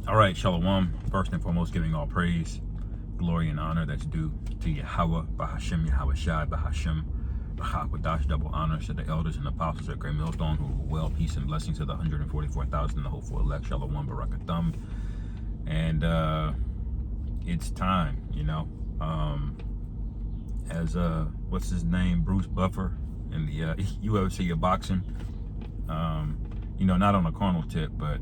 All right, Shalom. First and foremost, giving all praise, glory, and honor that's due to Yahweh, Bahashem, Yahweh Shai, Bahashem, Bahawadash, double honor to the elders and apostles at Great Millstone who well, peace and blessings to the 144,000, the hopeful elect, Shalom, Barakathum. And it's time, as what's his name, Bruce Buffer in the UFC of boxing, not on a carnal tip, but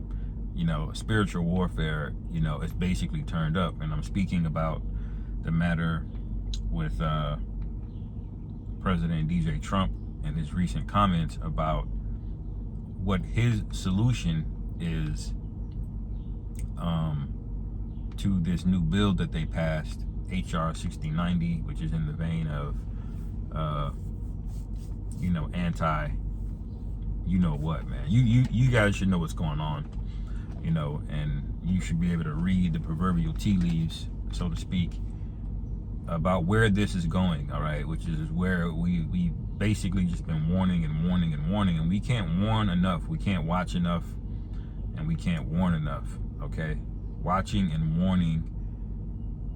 spiritual warfare, it's basically turned up. And I'm speaking about the matter with President DJ Trump and his recent comments about what his solution is to this new bill that they passed, HR 6090, which is in the vein of, anti, man. You guys should know what's going on. And you should be able to read the proverbial tea leaves, so to speak, about where this is going, all right, which is where we basically just been warning, and we can't warn enough, we can't watch enough, and we can't warn enough, okay? Watching and warning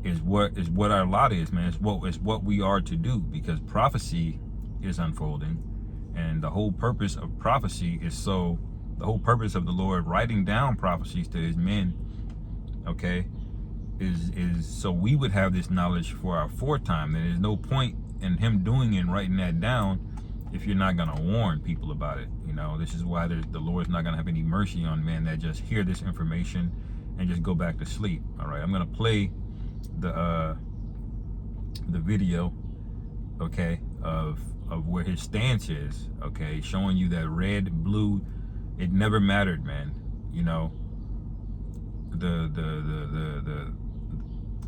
is what our lot is, man. It's what we are to do, because prophecy is unfolding, and the whole purpose of prophecy is the whole purpose of the Lord writing down prophecies to his men, okay, is so we would have this knowledge for our foretime. There's no point in him doing it and writing that down if you're not going to warn people about it. This is why the Lord's not going to have any mercy on men that just hear this information and just go back to sleep. All right, I'm going to play the video, okay, of where his stance is, okay, showing you that red, blue, it never mattered, man.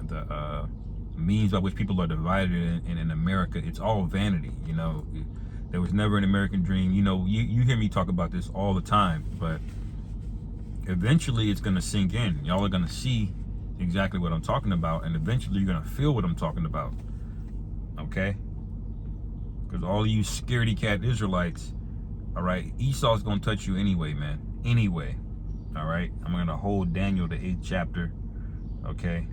The means by which people are divided in America, it's all vanity. There was never an American dream. You hear me talk about this all the time, but eventually it's gonna sink in. Y'all are gonna see exactly what I'm talking about, and eventually you're gonna feel what I'm talking about. Okay? Because all you scaredy cat Israelites, all right, Esau's gonna touch you anyway, man. Anyway, all right. I'm gonna hold Daniel the 8th chapter. Okay.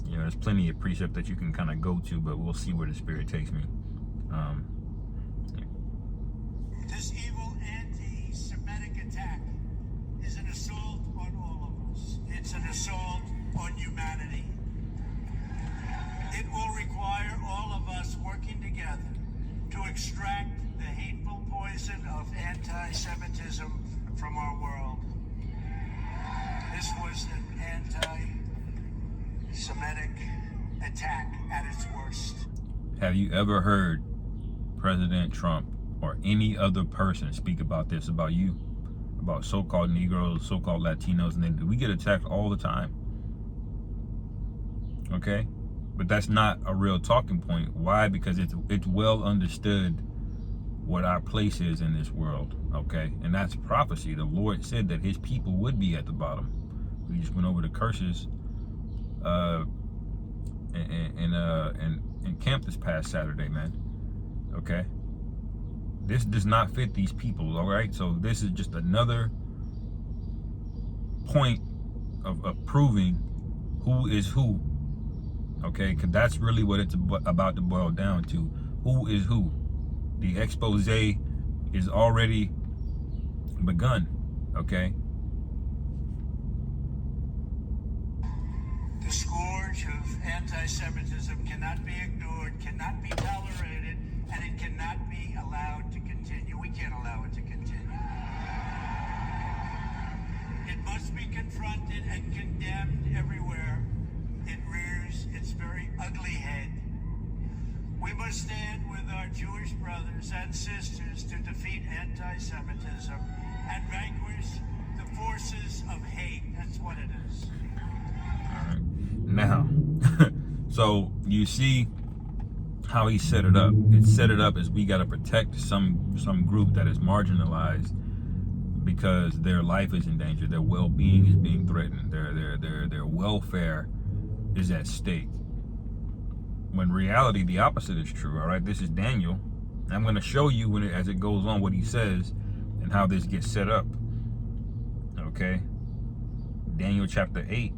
There's plenty of precept that you can kind of go to, but we'll see where the Spirit takes me. This evil anti-Semitic attack is an assault on all of us. It's an assault on humanity. It will require all of us working together to extract the hateful poison of anti-Semitism from our world. This was an anti-Semitic attack at its worst. Have you ever heard President Trump or any other person speak about this, about you, about so-called Negroes, so-called Latinos, and then we get attacked all the time? Okay? But that's not a real talking point. Why? Because it's well understood what our place is in this world, okay? And that's prophecy. The Lord said that his people would be at the bottom. We just went over the curses in camp this past Saturday, man. Okay? This does not fit these people, all right? So this is just another point of proving who is who. Okay, because that's really what it's about to boil down to. Who is who? The expose is already begun. Okay. The scourge of anti-Semitism cannot be ignored, cannot be tolerated, and it cannot be allowed to continue. We can't allow it to continue. It must be confronted and condemned everywhere it rears its very ugly head. We must stand with our Jewish brothers and sisters to defeat anti-Semitism and vanquish the forces of hate. That's what it is. All right. Now, so you see how he set it up. It set it up as we got to protect some group that is marginalized because their life is in danger, their well-being is being threatened, their welfare is at stake. When reality, the opposite is true. All right, this is Daniel. I'm going to show you as it goes on what he says and how this gets set up. Okay. Daniel chapter 8,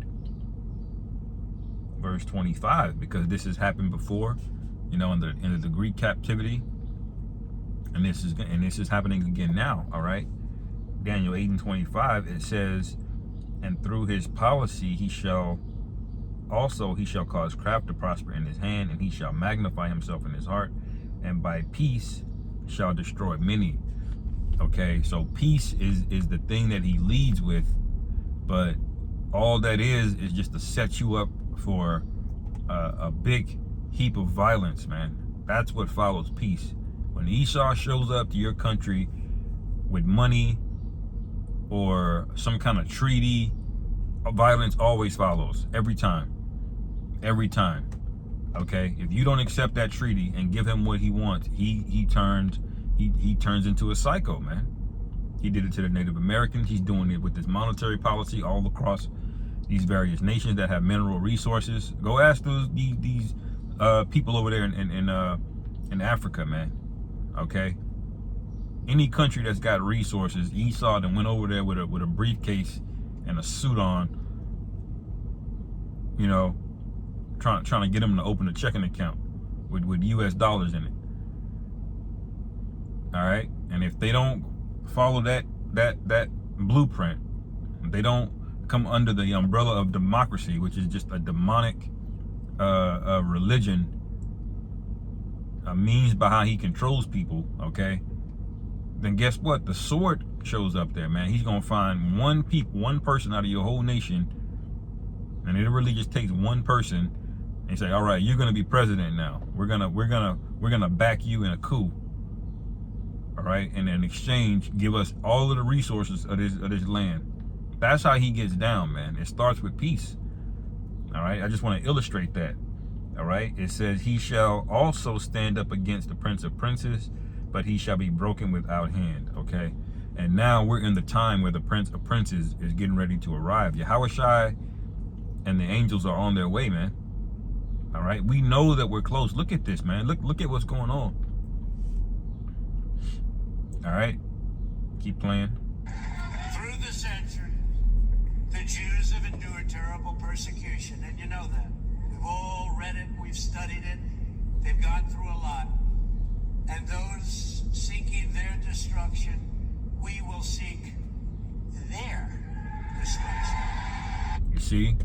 verse 25, because this has happened before, in the Greek captivity, and this is happening again now. All right. Daniel 8 and 25, it says, and through his policy he shall cause craft to prosper in his hand, and he shall magnify himself in his heart, and by peace shall destroy many. Okay, so peace is the thing that he leads with, but all that is just to set you up for a big heap of violence, man. That's what follows peace. When Esau shows up to your country with money or some kind of treaty, violence always follows, every time. Okay, if you don't accept that treaty and give him what he wants, he turns into a psycho, man. He did it to the Native Americans. He's doing it with this monetary policy all across these various nations that have mineral resources. Go ask these people over there in Africa, man. Okay, any country that's got resources, Esau then went over there with a briefcase and a suit on, trying to get them to open a checking account with US dollars in it. All right, and if they don't follow that blueprint, they don't come under the umbrella of democracy, which is just a demonic religion, a means by how he controls people. Okay, then guess what? The sword shows up there, man. He's gonna find one person out of your whole nation, and it really just takes one person, and say, all right, you're gonna be president now. We're gonna back you in a coup. All right, and in exchange, give us all of the resources of this land. That's how he gets down, man. It starts with peace. All right, I just want to illustrate that. All right, it says, he shall also stand up against the prince of princes, but he shall be broken without hand. Okay, and now we're in the time where the prince of princes is getting ready to arrive. Yahushua and the angels are on their way, man. All right, we know that we're close. Look at this, man. Look at what's going on. All right, keep playing. Through the centuries, the Jews have endured terrible persecution, and you know that. We've all read it, we've studied it. They've gone through a lot. And those seeking their destruction, we will seek their destruction. You see?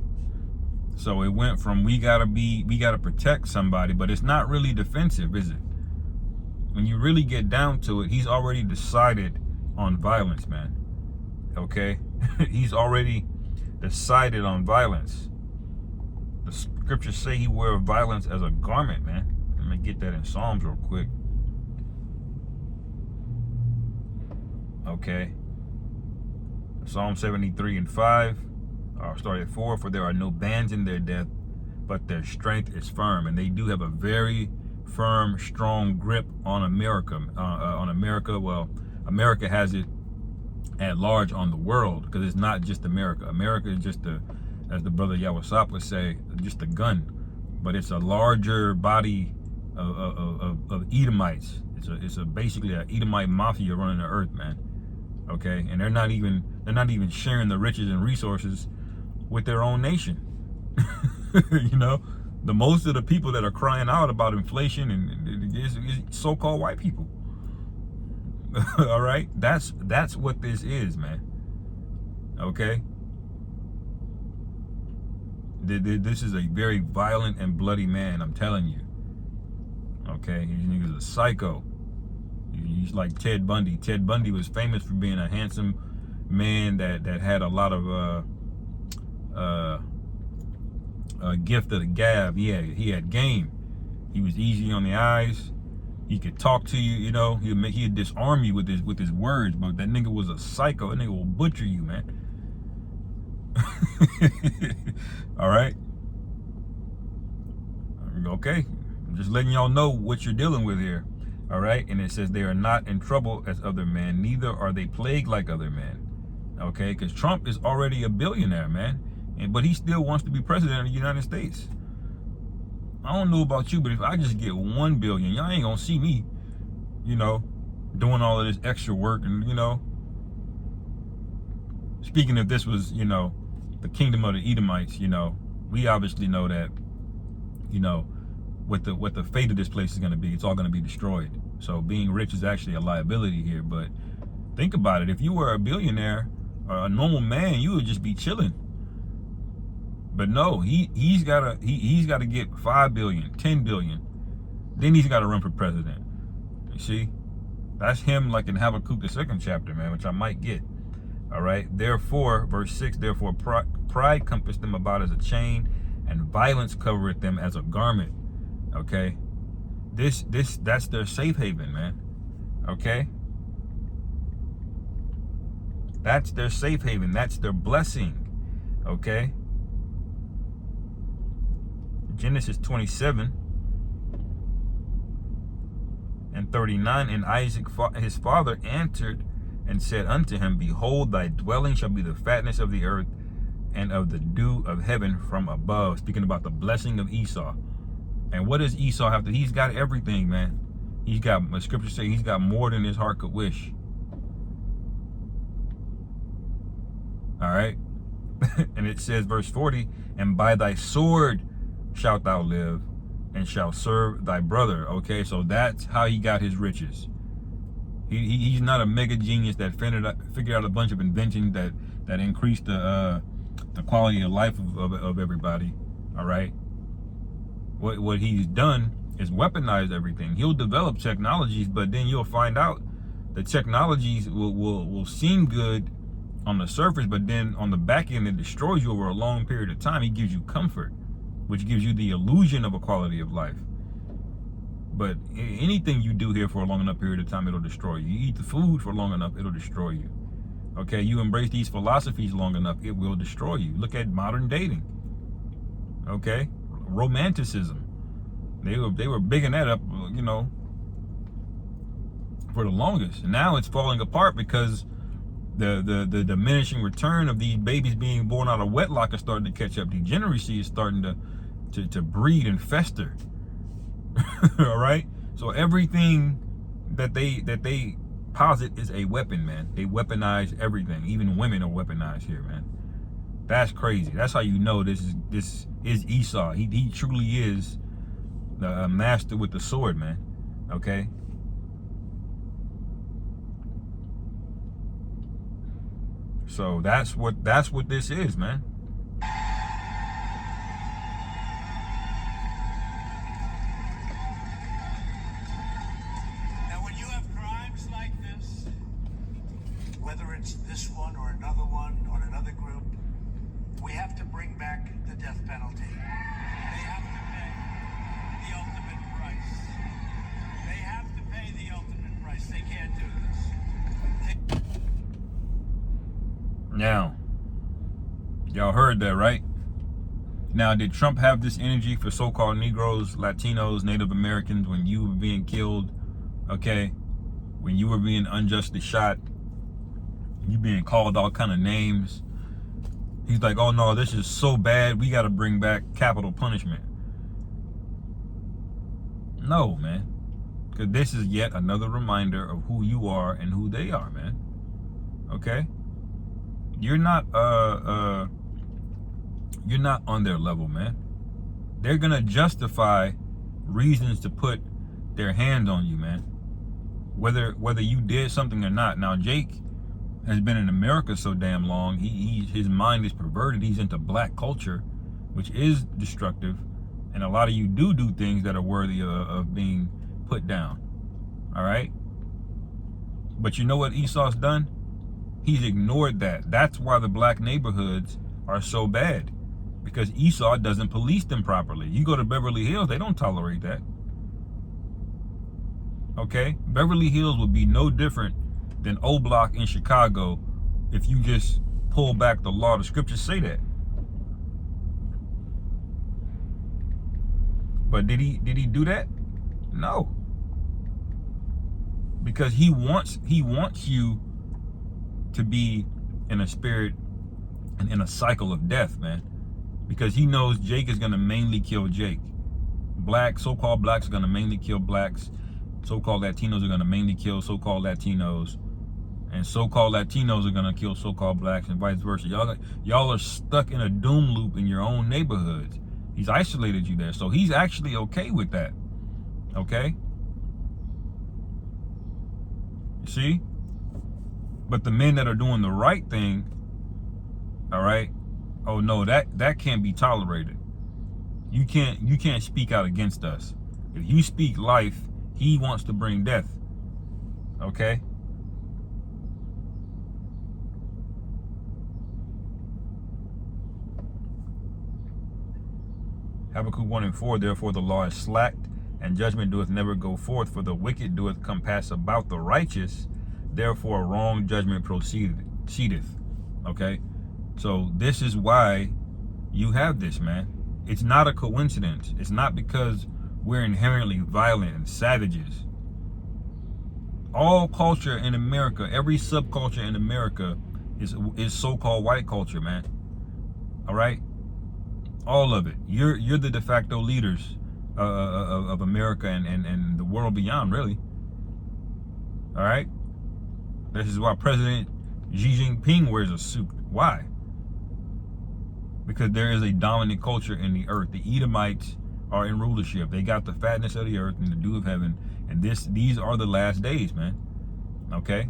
So it went from we gotta protect somebody, but it's not really defensive, is it? When you really get down to it, he's already decided on violence, man. Okay? He's already decided on violence. The scriptures say he wears violence as a garment, man. Let me get that in Psalms real quick. Okay. Psalm 73 and 5. I'll start at 4. For there are no bands in their death, but their strength is firm. And they do have a very firm, strong grip on America. Well, America has it at large on the world, because it's not just America. America is just as the brother Yawasop would say, just a gun. But it's a larger body of Edomites. It's basically an Edomite mafia running the earth, man. Okay, and they're not even sharing the riches and resources with their own nation. The most of the people that are crying out about inflation and is so-called white people. All right, that's what this is, man. Okay, this is a very violent and bloody man, I'm telling you. Okay, he's a psycho. He's like Ted Bundy. Ted Bundy was famous for being a handsome man that had a lot of gift of the gab. He had game. He was easy on the eyes. He could talk to you, he'd disarm you with his words, but that nigga was a psycho. That nigga will butcher you, man. All right. Okay. I'm just letting y'all know what you're dealing with here. All right. And it says they are not in trouble as other men, neither are they plagued like other men. Okay. Because Trump is already a billionaire, man. But he still wants to be president of the United States. I don't know about you, but if I just get 1 billion, y'all ain't gonna see me, doing all of this extra work and, speaking, if this was, you know, the kingdom of the Edomites, you know, we obviously know that, you know, what the fate of this place is going to be. It's all going to be destroyed. So being rich is actually a liability here. But think about it. If you were a billionaire or a normal man, you would just be chilling. But no, he's got to get 5 billion, 10 billion. Then he's got to run for president. You see? That's him, like in Habakkuk, the 2nd chapter, man, which I might get. All right. Therefore, verse 6, therefore pride compassed them about as a chain, and violence covereth them as a garment. Okay. That's their safe haven, man. Okay. That's their safe haven. That's their blessing. Okay. Genesis 27 and 39, and Isaac his father answered and said unto him, behold, thy dwelling shall be the fatness of the earth and of the dew of heaven from above. Speaking about the blessing of Esau. And what does Esau have to? He's got everything, man. He's got, the scriptures say, he's got more than his heart could wish. All right. And it says, verse 40, and by thy sword shalt thou live, and shall serve thy brother. Okay, so that's how he got his riches. He's not a mega genius that figured out a bunch of inventions that increased the quality of life of everybody. All right. What he's done is weaponize everything. He'll develop technologies, but then you'll find out the technologies will seem good on the surface, but then on the back end it destroys you over a long period of time. He gives you comfort, which gives you the illusion of a quality of life. But anything you do here for a long enough period of time, it'll destroy you. You eat the food for long enough, it'll destroy you. Okay, you embrace these philosophies long enough, it will destroy you. Look at modern dating. Okay, romanticism. They were bigging that up, you know, for the longest. And now it's falling apart because the diminishing return of these babies being born out of wedlock is starting to catch up. Degeneracy is starting to breed and fester. All right, so everything that they posit is a weapon, man. They weaponize everything. Even women are weaponized here, man. That's crazy. That's how you know this is Esau. He truly is the master with the sword, man. Okay. So that's what this is, man. Now, when you have crimes like this, whether it's this one or another one or another group, we have to bring back the death penalty. They have to pay the ultimate price. They have to pay the ultimate price. They can't do this. Now, y'all heard that, right? Now, did Trump have this energy for so-called Negroes, Latinos, Native Americans when you were being killed? Okay, when you were being unjustly shot, you being called all kind of names. He's like, oh no, this is so bad, we got to bring back capital punishment. No, man, because this is yet another reminder of who you are and who they are, man. Okay, you're not on their level, man. They're gonna justify reasons to put their hands on you, man, whether you did something or not. Now, Jake has been in America so damn long, his mind is perverted. He's into black culture, which is destructive, and a lot of you do things that are worthy of being put down. All right, but you know what Esau's done? He's ignored that. That's why the black neighborhoods are so bad, because Esau doesn't police them properly. You go to Beverly Hills, they don't tolerate that. Okay, Beverly Hills would be no different than O Block in Chicago if you just pull back the law. The scriptures say that. But did he do that? No. Because he wants you to be in a spirit and in a cycle of death, man. Because he knows Jake is gonna mainly kill Jake. So-called blacks are gonna mainly kill blacks. So-called Latinos are gonna mainly kill so-called Latinos. And so-called Latinos are gonna kill so-called blacks and vice versa. Y'all are stuck in a doom loop in your own neighborhoods. He's isolated you there. So he's actually okay with that. Okay? You see? But the men that are doing the right thing, all right, oh no, that can't be tolerated. You can't speak out against us. If you speak life, he wants to bring death. Okay? Habakkuk 1:4, therefore the law is slacked, and judgment doeth never go forth, for the wicked doeth compass about the righteous, therefore wrong judgment proceedeth. Okay? So this is why you have this, man. It's not a coincidence. It's not because we're inherently violent and savages. All culture in America, every subculture in America is so-called white culture, man. All right? All of it. You're the de facto leaders of America and the world beyond, really. All right? This is why President Xi Jinping wears a suit. Why? Because there is a dominant culture in the earth. The Edomites are in rulership. They got the fatness of the earth and the dew of heaven. And these are the last days, man. Okay?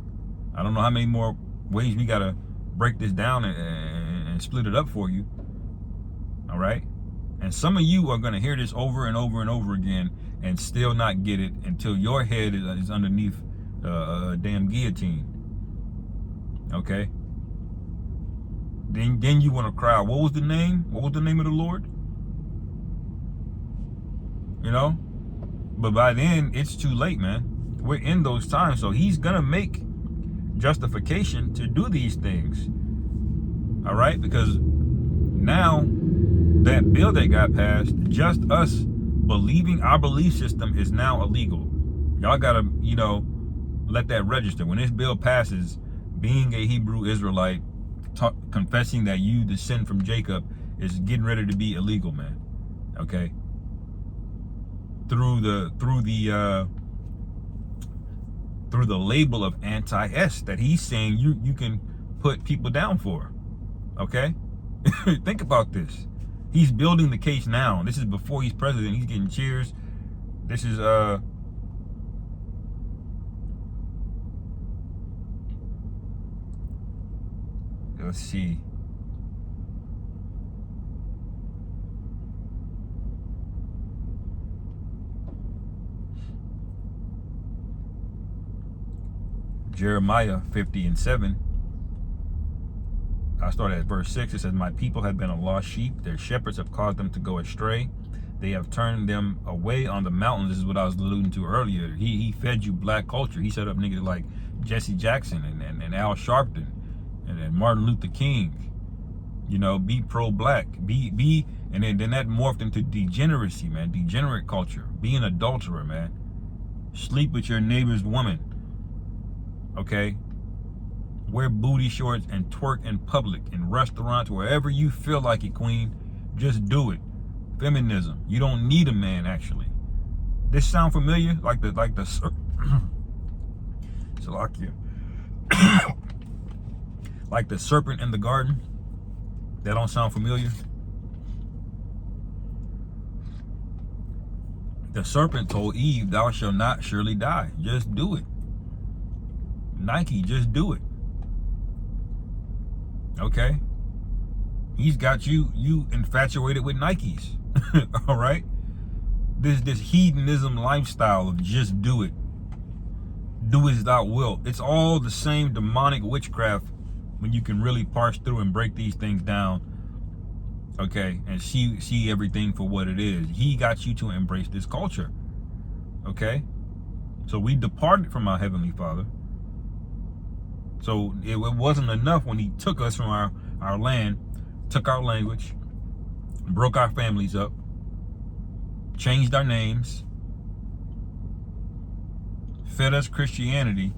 I don't know how many more ways we got to break this down and split it up for you. All right? And some of you are going to hear this over and over and over again and still not get it until your head is underneath a damn guillotine. Okay? Then you want to cry. What was the name? What was the name of the Lord? You know? But by then, it's too late, man. We're in those times. So he's going to make justification to do these things. All right? Because now that bill that got passed, just us believing our belief system is now illegal. Y'all got to, let that register. When this bill passes, being a Hebrew Israelite, confessing that you descend from Jacob is getting ready to be illegal, man. Okay? Through the label of anti-S that he's saying you can put people down for. Okay? Think about this. He's building the case now. This is before he's president. He's getting cheers. This is let's see. Jeremiah 50:7. I started at verse 6. It says, my people have been a lost sheep. Their shepherds have caused them to go astray. They have turned them away on the mountains. This is what I was alluding to earlier. He fed you black culture. He set up niggas like Jesse Jackson and Al Sharpton and Martin Luther King. Be pro-black. Be and then that morphed into degeneracy, man. Degenerate culture. Be an adulterer, man. Sleep with your neighbor's woman. Okay? Wear booty shorts and twerk in public, in restaurants, wherever you feel like it, queen. Just do it. Feminism. You don't need a man, actually. This sound familiar? Like the Salakia. Like the serpent in the garden? That don't sound familiar? The serpent told Eve, thou shalt not surely die. Just do it. Nike, just do it. Okay? He's got you infatuated with Nikes. All right? This hedonism lifestyle of just do it. Do as thou wilt. It's all the same demonic witchcraft when you can really parse through and break these things down. Okay? And see everything for what it is. He got you to embrace this culture. Okay? So we departed from our Heavenly Father. So it wasn't enough when he took us from our land, took our language, broke our families up, changed our names, fed us Christianity,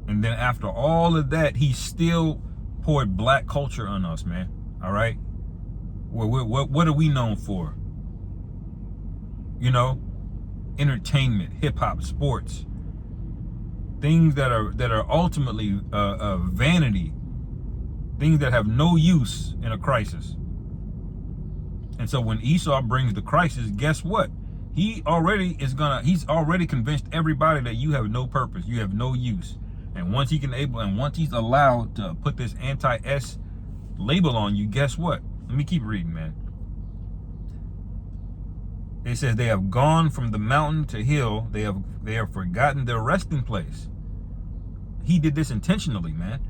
and then after all of that, he still poured black culture on us, man. All right? What are we known for? Entertainment, hip-hop, sports. things that are ultimately vanity, things that have no use in a crisis. And so when Esau brings the crisis, guess what? He's already convinced everybody that you have no purpose, you have no use. And once he's allowed to put this anti-S label on you, guess what? Let me keep reading, man. It says they have gone from the mountain to hill. They have forgotten their resting place. He did this intentionally, man.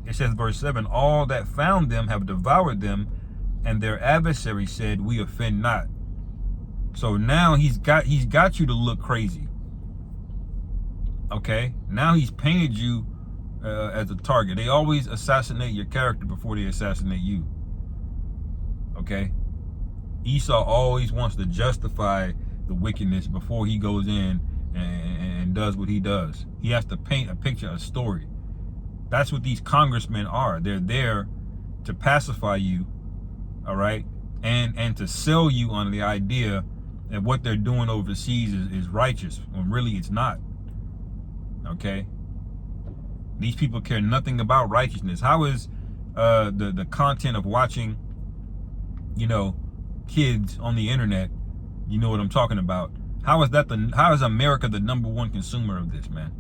It says, verse 7, all that found them have devoured them, and their adversary said, we offend not. So now he's got you to look crazy. Okay? Now he's painted you as a target. They always assassinate your character before they assassinate you. Okay? Esau always wants to justify the wickedness before he goes in and does what he does. He has to paint a picture, a story. That's what these congressmen are. They're there to pacify you, all right, and to sell you on the idea that what they're doing overseas is righteous, when really it's not. Okay? These people care nothing about righteousness. How is the content of watching, kids on the internet, you know what I'm talking about? How is America the #1 consumer of this, man?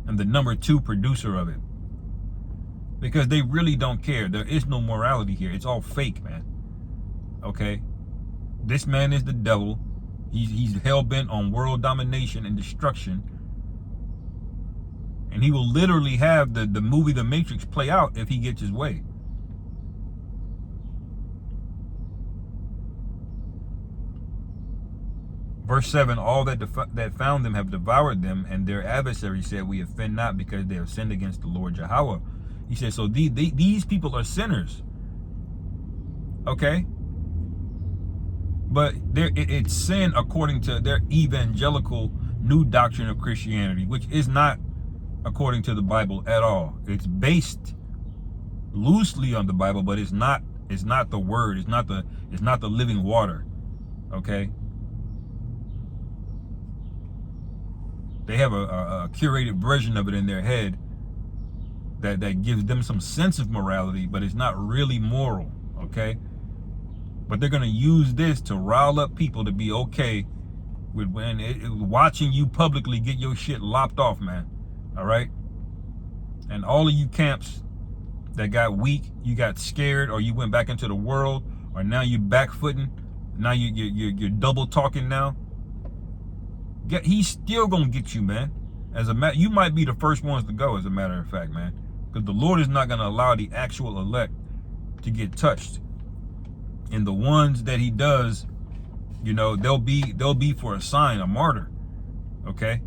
And the #2 producer of it? Because they really don't care. There is no morality here. It's all fake, man. Okay? This man is the devil. He's hell-bent on world domination and destruction. And he will literally have the movie The Matrix play out if he gets his way. Verse 7, all that found them have devoured them, and their adversary said, we offend not, because they have sinned against the Lord Yahweh. He said, so these people are sinners. Okay? But it's sin according to their evangelical new doctrine of Christianity, which is not according to the Bible at all. It's based loosely on the Bible, but it's not the word. It's not the living water. Okay? They have a curated version of it in their head that gives them some sense of morality, but it's not really moral, okay? But they're going to use this to rile up people to be okay with watching you publicly get your shit lopped off, man, all right? And all of you camps that got weak, you got scared, or you went back into the world, or now you're backfooting, now you're double talking now. He's still gonna get you, man. You might be the first ones to go, as a matter of fact, man, because the Lord is not gonna allow the actual elect to get touched. And the ones that He does, they'll be for a sign, a martyr. Okay.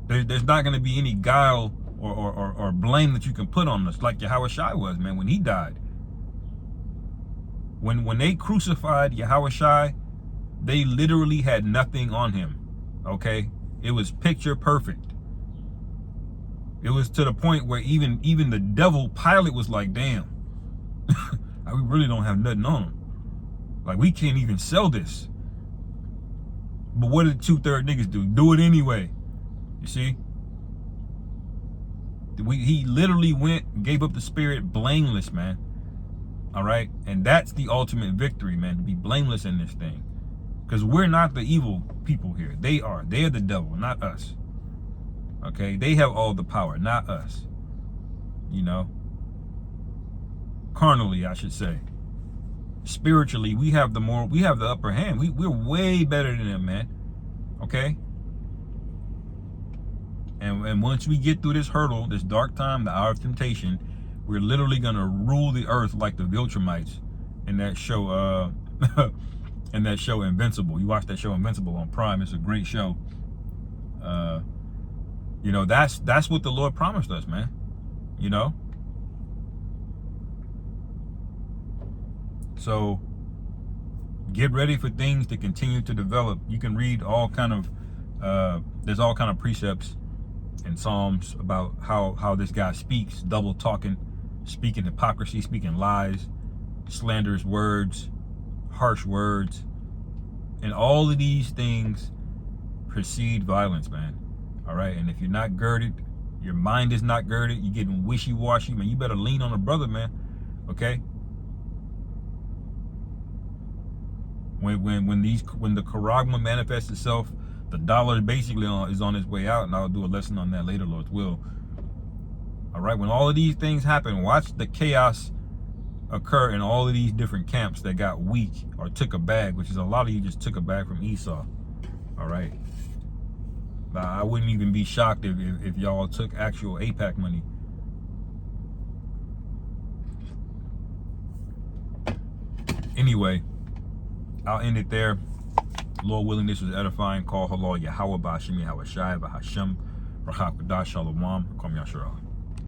There's not gonna be any guile or blame that you can put on us, like Yahushua was, man, when he died. When they crucified Yahushua, they literally had nothing on him. Okay, it was picture perfect. It was to the point where even the devil Pilate was like, damn, we really don't have nothing on him. Like, we can't even sell this. But what did 2/3 niggas do? Do it anyway. You see? He literally went, gave up the spirit blameless, man. All right? And that's the ultimate victory, man, to be blameless in this thing. Because we're not the evil people here. They are. They're the devil, not us. Okay? They have all the power, not us. Carnally, I should say. Spiritually, we have the upper hand. We're way better than them, man. Okay? And once we get through this hurdle, this dark time, the hour of temptation, we're literally gonna rule the earth like the Viltrumites in that show, Invincible. You watch that show Invincible on Prime. It's a great show. That's what the Lord promised us, man. So get ready for things to continue to develop. You can read all kind of there's all kind of precepts in Psalms about how this guy speaks, double talking, speaking hypocrisy, speaking lies, slanderous words, harsh words, and all of these things precede violence, man. All right, and if you're not girded, your mind is not girded, you're getting wishy-washy, man, you better lean on a brother, man. Okay? When the charagma manifests itself, the dollar basically is on its way out, and I'll do a lesson on that later, Lord's will. All right, when all of these things happen, watch the chaos occur in all of these different camps that got weak or took a bag, which is a lot of you just took a bag from Esau. All right. I wouldn't even be shocked if y'all took actual AIPAC money. Anyway, I'll end it there. Lord willing, this was edifying. Call halal Yahweh Ba'ashim Yahweh Shai Ba'Hashem Rahak Shalom. Kwam Yasharah.